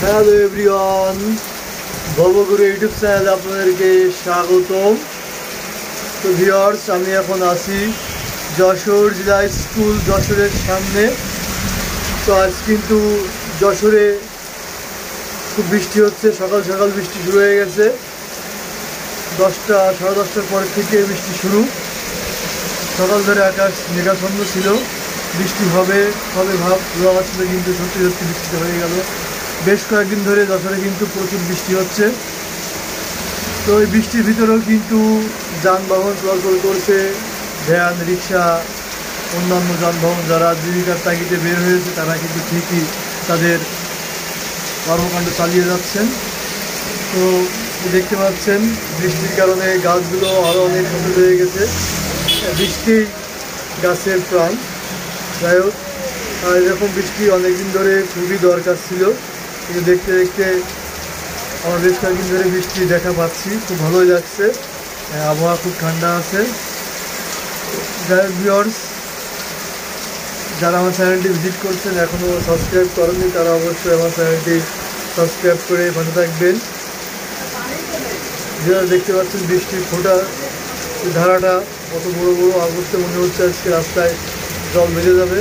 Hello everyone, ভবগুরু YouTube চ্যানেলে আপনাদেরকে স্বাগতম। তো ভিউয়ার্স, আমি এখন আছি যশোর জেলা স্কুল যশোরের সামনে। তো আজ কিন্তু যশোরে খুব বৃষ্টি হচ্ছে, সকাল সকাল বৃষ্টি শুরু হয়ে গেছে। 10টা সাড়ে 10টার পর থেকে বৃষ্টি শুরু। সকাল ধরে আকাশ মেঘাচ্ছন্ন ছিল, বৃষ্টি হবে হবে ভাব রোয়া ছিল, কিন্তু সত্যি সত্যি বৃষ্টি হয়ে গেল। বেশ কয়েকদিন ধরে যশোরে কিন্তু প্রচুর বৃষ্টি হচ্ছে। তো এই বৃষ্টির ভিতরেও কিন্তু যানবাহন চলাচল করছে, ভ্যান, রিক্সা, অন্যান্য যানবাহন। যারা জীবিকার তাগিদে বের হয়েছে তারা কিন্তু ঠিকই তাদের কর্মকাণ্ড চালিয়ে যাচ্ছেন। তো দেখতে পাচ্ছেন বৃষ্টির কারণে গাছগুলো আরও অনেক সবুজ হয়ে গেছে। বৃষ্টি গাছের প্রাণ। যাই হোক, এরকম বৃষ্টি অনেকদিন ধরে খুবই দরকার ছিল, কিন্তু দেখতে দেখতে আমার বেশ কয়েকদিন ধরে বৃষ্টি দেখা পাচ্ছি, খুব ভালোই লাগছে। আবহাওয়া খুব ঠান্ডা আছে। যাই হোক ভিউয়ার্স, যারা আমার চ্যানেলটি ভিজিট করছেন এখনও সাবস্ক্রাইব করেননি তারা অবশ্যই আমার চ্যানেলটি সাবস্ক্রাইব করে পাশে থাকবেন। যারা দেখতে পাচ্ছেন বৃষ্টির ফোঁটার ধারাটা কত বড় বড়, আগস্টে মনে হচ্ছে আজকে রাস্তায় জল বেড়ে যাবে।